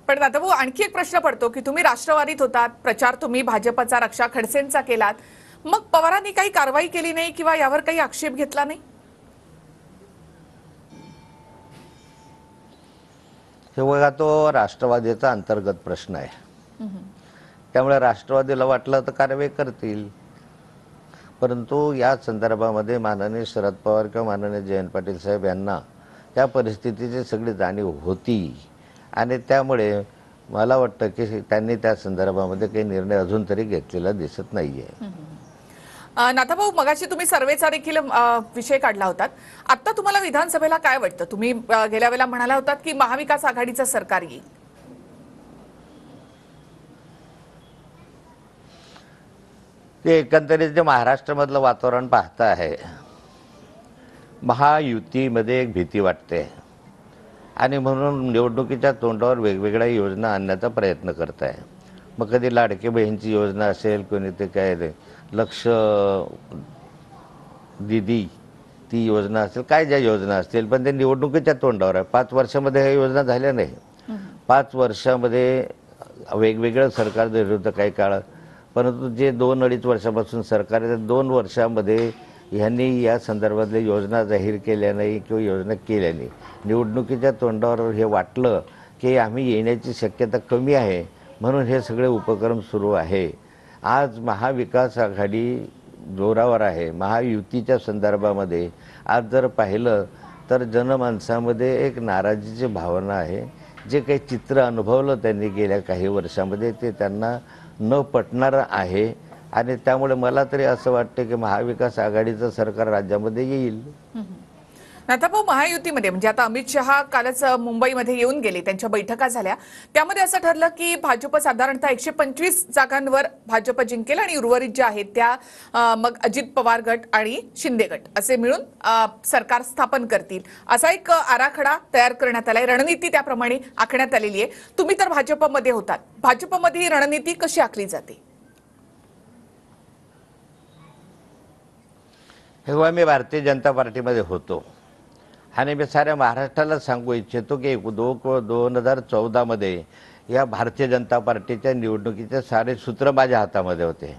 पण आता भाऊ आणखी एक प्रश्न पडतो की तुम्ही राष्ट्रवादीत होतात, प्रचार तुम्ही भाजपचा रक्षा खडसेंचा केलात, मग पवारांनी काही कारवाई केली नाही किंवा यावर काही आक्षेप घेतला नाही? हे बघा, तो राष्ट्रवादीचा अंतर्गत प्रश्न आहे. त्यामुळे राष्ट्रवादीला वाटलं तर कारवाई करतील, परंतु या संदर्भामध्ये माननीय शरद पवार किंवा माननीय जयंत पाटील साहेब यांना त्या परिस्थितीची सगळी जाणीव होती आणि त्यामुळे मला वाटतं की त्यांनी त्या संदर्भामध्ये काही निर्णय अजून तरी घेतलेला दिसत नाहीये. नाथाभाऊ, मगाशी तुम्ही सर्वेचा देखील विषय काढला होतात. आता तुम्हाला विधानसभेला काय वाटतं? तुम्ही गेल्या वेळेला म्हणाला होतात की महाविकास आघाडीचं सरकार येईल. ते एकंदरीत जे महाराष्ट्रामधलं वातावरण पाहता आहे, महायुतीमध्ये एक भीती वाटते आणि म्हणून निवडणुकीच्या तोंडावर वेगवेगळ्या योजना आणण्याचा प्रयत्न करत आहे. मग कधी लाडके बहीणची योजना असेल, कोणी ते काय लक्ष दिदी ती योजना असेल, काय ज्या योजना असतील, पण ते निवडणुकीच्या तोंडावर आहे. 5 वर्षामध्ये ह्या योजना झाल्या नाही. 5 वर्षामध्ये वेगवेगळं सरकार जरी होतं काही काळ, परंतु जे 2-2.5 वर्षापासून सरकार आहे, 2 वर्षामध्ये ह्यांनी या संदर्भातल्या योजना जाहीर केल्या नाही किंवा योजना केल्या नाही. निवडणुकीच्या तोंडावर हे वाटलं की आम्ही येण्याची शक्यता कमी आहे, म्हणून हे सगळे उपक्रम सुरू आहे. आज महाविकास आघाडी जोरावर आहे. महायुतीच्या संदर्भामध्ये आज जर पाहिलं तर जनमानसामध्ये एक नाराजीची भावना आहे. जे काही चित्र अनुभवलं त्यांनी गेल्या काही वर्षामध्ये ते त्यांना न पटणारं आहे आणि त्यामुळे मला तरी असं वाटतं की महाविकास आघाडीचं सरकार राज्यामध्ये येईल. नाथाभाऊ, महायुतीमध्ये म्हणजे आता अमित शहा कालच मुंबईमध्ये येऊन गेले, त्यांच्या बैठका झाल्या, त्यामध्ये असं ठरलं की भाजप साधारणतः 125 जागांवर भाजप जिंकेल आणि उर्वरित ज्या आहेत त्या मग अजित पवार गट आणि शिंदे गट असे मिळून सरकार स्थापन करतील, असा एक आराखडा तयार करण्यात आलाय. रणनीती त्याप्रमाणे आखण्यात आलेली आहे. तुम्ही तर भाजपमध्ये होतात, भाजपमध्ये ही रणनीती कशी आखली जाते? हे मी भारतीय जनता पार्टीमध्ये होतो आणि मी साऱ्या महाराष्ट्राला सांगू इच्छितो की 2014मध्ये या भारतीय जनता पार्टीच्या निवडणुकीचे सारे सूत्र माझ्या हातामध्ये होते.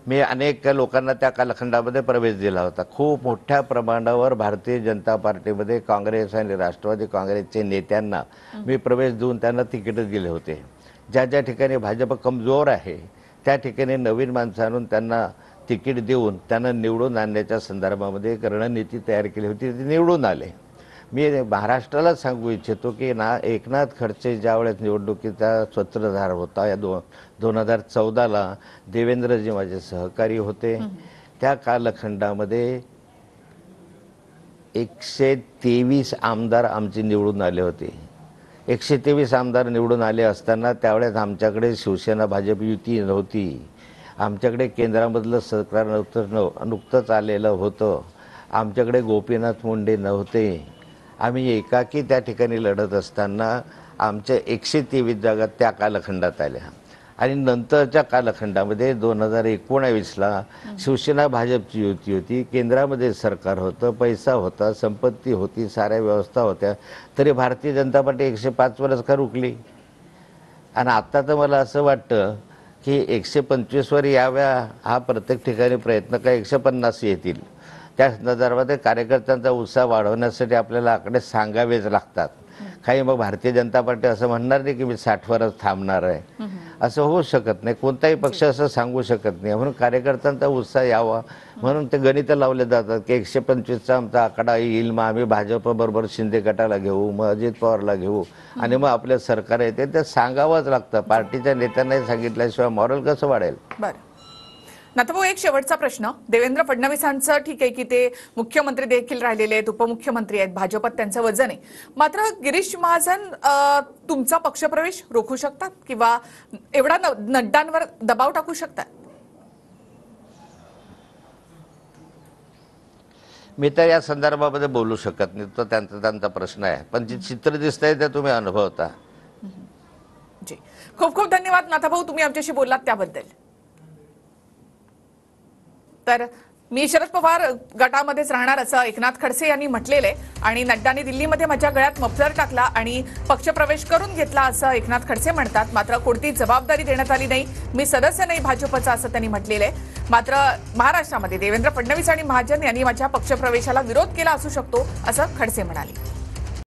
मी अनेक लोकांना त्या कालखंडामध्ये प्रवेश दिला होता. खूप मोठ्या प्रमाणावर भारतीय जनता पार्टीमध्ये काँग्रेस आणि राष्ट्रवादी काँग्रेसचे नेत्यांना मी प्रवेश देऊन त्यांना तिकीटच दिले होते. ज्या ज्या ठिकाणी भाजप कमजोर आहे त्या ठिकाणी नवीन माणसं आणून त्यांना तिकीट देऊन त्यांना निवडून आणण्याच्या संदर्भामध्ये एक रणनीती तयार केली होती. ते निवडून आले. मी महाराष्ट्राला सांगू इच्छितो की एकनाथ खडसे ज्यावेळेस निवडणुकीचा सूत्रधार होता, या 2014ला देवेंद्रजी माझे सहकारी होते. त्या कालखंडामध्ये 123 आमदार आमचे निवडून आले होते. 123 आमदार निवडून आले असताना त्यावेळेस आमच्याकडे शिवसेना भाजप युती नव्हती. आमच्याकडे केंद्रामधलं सरकार नुकतंच आलेलं होतं. आमच्याकडे गोपीनाथ मुंडे नव्हते. आम्ही एकाकी त्या ठिकाणी लढत असताना आमच्या 123 जागा त्या कालखंडात आल्या आणि नंतरच्या कालखंडामध्ये 2019ला शिवसेना भाजपची युती होती. केंद्रामध्ये सरकार होतं, पैसा होता, संपत्ती होती, साऱ्या व्यवस्था होत्या, तरी भारतीय जनता पार्टी 105 वरच का रुकली? आणि आता तर मला असं वाटतं की 125 वर याव्या हा प्रत्येक ठिकाणी प्रयत्न, का 150 येतील. त्या संदर्भात कार्यकर्त्यांचा उत्साह वाढवण्यासाठी आपल्याला आकडे सांगावेच लागतात. काही मग भारतीय जनता पार्टी असं म्हणणार नाही की मी 60 वरच थांबणार आहे, असं होऊ शकत नाही. कोणताही पक्ष असं सांगू शकत नाही. म्हणून कार्यकर्त्यांचा उत्साह यावा म्हणून ते गणितं लावले जातात की 125चा आमचा आकडा येईल, मग आम्ही भाजप बरोबर शिंदे गटाला घेऊ, मग अजित पवारला घेऊ आणि मग आपलं सरकार येते. ते सांगावंच लागतं. पार्टीच्या नेत्यांनाही सांगितल्याशिवाय मॉरल कसं वाढेल? बरं नाथाभाऊ, एक शेवटचा प्रश्न. देवेंद्र फडणवीसांचं ठीक आहे की ते मुख्यमंत्री देखील राहिलेले आहेत, उपमुख्यमंत्री आहेत, भाजपात त्यांचं वजन आहे, मात्र गिरीश महाजन तुमचा पक्षप्रवेश रोखू शकतात किंवा एवढा नड्डांवर दबाव टाकू शकतात? मी तर या संदर्भामध्ये बोलू शकत नाही, तो त्यांचा प्रश्न आहे. पण जे चित्र दिसतंय ते तुम्ही अनुभवता. जी, खूप खूप धन्यवाद नाथाभाऊ, तुम्ही आमच्याशी बोललात त्याबद्दल. तर मी शरद पवार गटामध्येच राहणार असं एकनाथ खडसे यांनी म्हटलेलं आहे आणि नड्डांनी दिल्लीमध्ये माझ्या गळ्यात मफलर टाकला आणि पक्षप्रवेश करून घेतला असं एकनाथ खडसे म्हणतात. मात्र कोणती जबाबदारी देण्यात आली नाही, मी सदस्य नाही भाजपचा असं त्यांनी म्हटलेलं आहे. मात्र महाराष्ट्रामध्ये देवेंद्र फडणवीस आणि महाजन यांनी माझ्या पक्षप्रवेशाला विरोध केला असू शकतो असं खडसे म्हणाले.